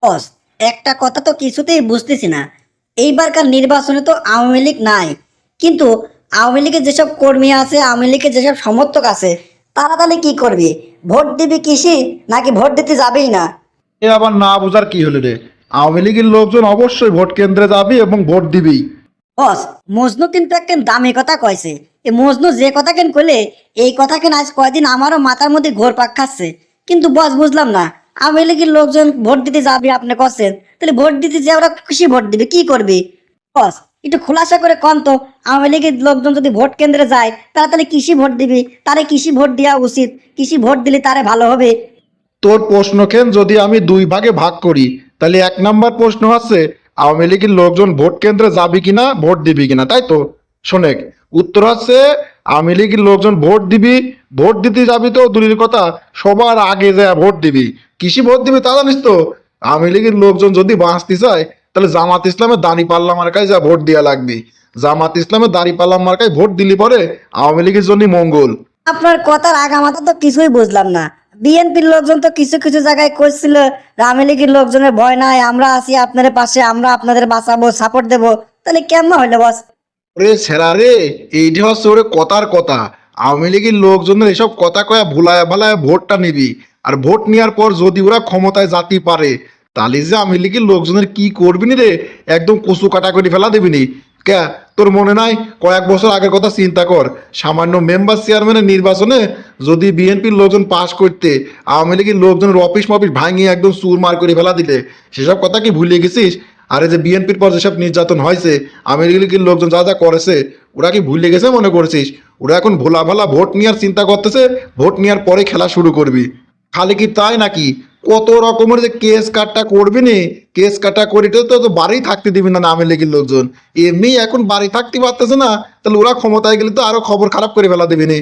বস, একটা কথা তো কিছুতেই বুঝতেছি না। এইবারকার নির্বাচনে তো আওয়ামী লীগ নাই, কিন্তু আওয়ামী লীগের যেসব কর্মী আছে, আওয়ামী লীগের যেসব সমর্থক আছে, তারা তাহলে কি করবে? ভোট দিবি কৃষি, নাকি ভোট দিতে যাবেই না? এ আবার না বোঝার কি হলো রে? আওয়ামী লীগের লোকজন অবশ্যই ভোট কেন্দ্রে যাবি এবং ভোট দিবি। বস, মজনু কিন্তু একটা দামি কথা কইছে। এই মজনু যে কথা কেন কইলে, এই কথা কেন আজ কয়দিন আমারও মাথার মধ্যে ঘোরপাক খাচ্ছে। কিন্তু বস, বুঝলাম না, আওয়ামী লীগের লোকজন ভোট দিতে যাবে আপনি করছেন, তাহলে ভোট দিতে যে ওরা খুশি ভোট দিবে কি করবে? বস, একটু খোলাসা করে কন তো, আওয়ামী লীগের লোকজন যদি ভোট কেন্দ্রে যায় তারা তাহলে কৃষি ভোট দিবে, তারে কৃষি ভোট দেওয়া উচিত, কৃষি ভোট দিলে তারে ভালো হবে। তোর প্রশ্নকে যদি আমি দুই ভাগে ভাগ করি, তাহলে এক নাম্বার প্রশ্ন হচ্ছে আওয়ামী লীগের লোকজন ভোট কেন্দ্রে যাবি কিনা, ভোট দিবি কিনা, তাই তো? শোনেক, উত্তর হচ্ছে আওয়ামী লীগের লোকজন ভোট দিবি। ভোট দিতে যাবি তো দূরের কথা, সবার আগে যায় ভোট দিবি। কৃষি ভোট দিবি তা জানিস তো? আওয়ামী লীগের লোকজন যদি বাঁচতে চায়, তাহলে জামাত ইসলামের দাঁড়িপাল্লা মার্কায় যা ভোট দেওয়া লাগবে। জামাত ইসলামের দাঁড়িপাল্লা মার্কায় ভোট দিলি পরে আওয়ামী লীগের জন্য মঙ্গল। আপনার কথার আগামাথা তো কিছুই বুঝলাম না। বিএনপির লোকজন তো কিছু কিছু জায়গায় করছিল, আওয়ামী লীগের লোকজনের ভয় নাই, আমরা আছি আপনাদের পাশে, আমরা আপনাদের বাঁচাবো, সাপোর্ট দেবো। তাহলে কেমন হইলো বস? ওরে ছেড়া রে, এইটা হচ্ছে ওরে কথার কথা। আওয়ামী লীগের লোকজনের এসব কথা কয়া ভুলায় ভালায় ভোটটা নিবি। আর ভোট নেওয়ার পর যদি ওরা ক্ষমতায় যাতে পারে, তাহলে যে আওয়ামী লীগের লোকজনের কি করবি নি রে, একদম কচু কাটা করে ফেলা দিবি নি। কে, তোর মনে নাই কয়েক বছর আগের কথা চিন্তা কর? সামান্য মেম্বার চেয়ারম্যানের নির্বাচনে যদি বিএনপির লোকজন পাশ করতে, আওয়ামী লীগের লোকজনের অফিস মফিস ভাঙিয়ে একদম চুরমার করে ফেলা দিলে, সেসব কথা কি ভুলে গেছিস? আরে যে বিএনপির পর যেসব নির্যাতন হয়েছে, আওয়ামী লীগের লোকজন যা যা করেছে, ওরা কি ভুলে গেছে মনে করছিস? ওরা এখন ভোলা ভালা ভোট নেওয়ার চিন্তা করতেছে, ভোট নেওয়ার পরে খেলা শুরু করবি। খালি কি তাই নাকি? কত রকমের যে কেস কাটটা করবি নি, কেস কাটা করি তো তো বাড়ি থাকতে দিবি না আওয়ামী লীগের লোকজন। এমনি এখন বাড়ি থাকতে পারতেছে না, তাহলে ওরা ক্ষমতায় গেলে তো আরো খবর খারাপ করে ফেলা দিবি নি।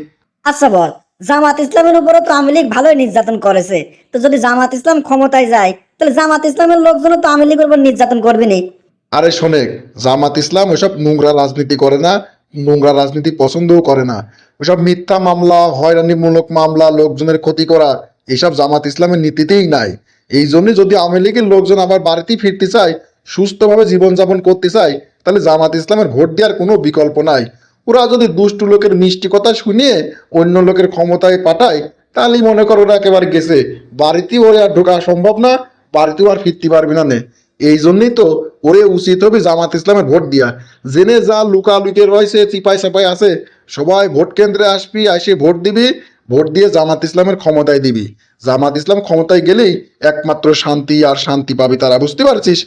আচ্ছা বল, জামাত ইসলামের উপরও তো আওয়ামী লীগ ভালোই নির্যাতন করেছে। তো যদি জামাত ইসলাম ক্ষমতায় যায়, তাহলে জামাত ইসলামের লোকজন তো আওয়ামী লীগের উপর নির্যাতন করবে নি? আরে শোনেক, জামাত ইসলাম ওইসব নোংরা রাজনীতি করে না, নোংরা রাজনীতি পছন্দও করে না। ওইসব মিথ্যা মামলা, হয়রানিমূলক মামলা, লোকজনের ক্ষতি করা, এইসব জামাত ইসলামের নীতিতেই নাই। এই জন্যই যদি আওয়ামী লীগের লোকজন আবার বাড়িতেই ফিরতে চায়, সুস্থভাবে জীবনযাপন করতে চায়, তাহলে জামাত ইসলামের ভোট দেওয়ার কোনো বিকল্প নাই। ওরা যদি দুষ্টু লোকের মিষ্টি কথা শুনিয়ে অন্য লোকের ক্ষমতায় পাঠায়, তাহলেই মনে করো ওরা একেবারে গেছে। বাড়িতেও ওরে আর ঢোকা সম্ভব না, বাড়িতেও আর ফিরতে পারবি না নে। এই জন্যই তো ওরে উচিত হবে জামাত ইসলামের ভোট দিয়া। জেনে যা লুকালুকে রয়েছে, চিপাই চাপাই আছে, সবাই ভোট কেন্দ্রে আসবি, এসে ভোট দিবি। ভোট দিয়ে জামাত ইসলামের ক্ষমতায় দিবি। জামাত ইসলাম ক্ষমতায় গেলেই একমাত্র শান্তি আর শান্তি পাবি তারা, বুঝতে পারছিস?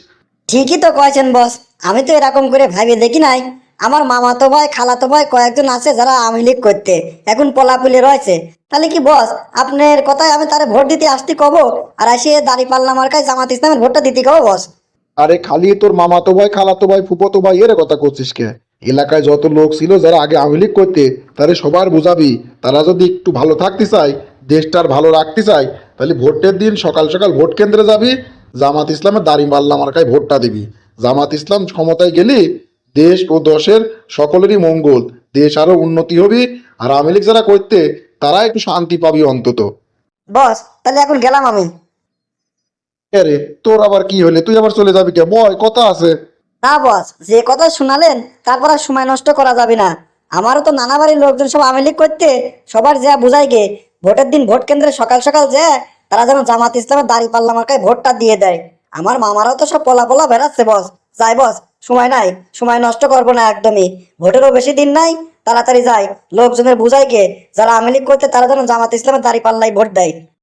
ঠিকই তো কয়েছেন বস, আমি তো এরকম করে ভাবি দেখি নাই। আমার মামাতো ভাই, খালাতো ভাই কয়েকজন আছে যারা আওয়ামী লীগ করতে এখন পলাপুলি রয়েছে। তাহলে কি বস, আপনার কথায় আমি তারে ভোট দিতে আসতে কব, আর এসে দাঁড়িপাল্লা মার্কায় জামাত ইসলামের ভোটটা দিতে কব বস? আরে খালি তোর মামাতো ভাই, খালাতো ভাই, ফুফাতো ভাই এর কথা করছিস কে? এলাকায় যত লোক ছিল যারা আগে আওয়ামী লীগ করতে, তাদের সবার বুঝাবি। তারা যদি একটু ভালো থাকতে চায়, দেশটার ভালো রাখতে চায়, তাহলে ভোটের দিন সকাল সকাল ভোট কেন্দ্রে যাবি, জামাত ইসলামের দাঁড়িপাল্লা মার্কায় ভোটটা দিবি। জামাত ইসলাম ক্ষমতায় গেলে দেশ ও দশের সকলেরই মঙ্গল, দেশ আরো উন্নতি হবে। আর আওয়ামী লীগ যারা করতে, তারা একটু শান্তি পাবি অন্তত। বস, তাহলে এখন গেলাম আমি। আরে তোর আবার কি হলে, তুই আবার চলে যাবি কে? বয়, কথা আছে। না বস, যে কথা শোনালেন তারপর আর সময় নষ্ট করা যাবে না। আমারও তো নানা বাড়ির লোকজন সব আওয়ামী লীগ করতে, সবার যা বুঝাই গে, ভোটের দিন ভোট কেন্দ্রে সকাল সকাল যে তারা যেন জামাত ইসলামের দাঁড়িপাল্লা মার্কায় ভোটটা দিয়ে দেয়। আমার মামারাও তো সব পোলা পোলা বেড়াচ্ছে বস। যাই বস, সময় নাই, সময় নষ্ট করবো না একদমই। ভোটেরও বেশি দিন নাই, তাড়াতাড়ি যাই, লোকজনের বুঝাই গে যারা আওয়ামী লীগ করতে তারা যেন জামাত ইসলামের দাঁড়িপাল্লায় ভোট দেয়।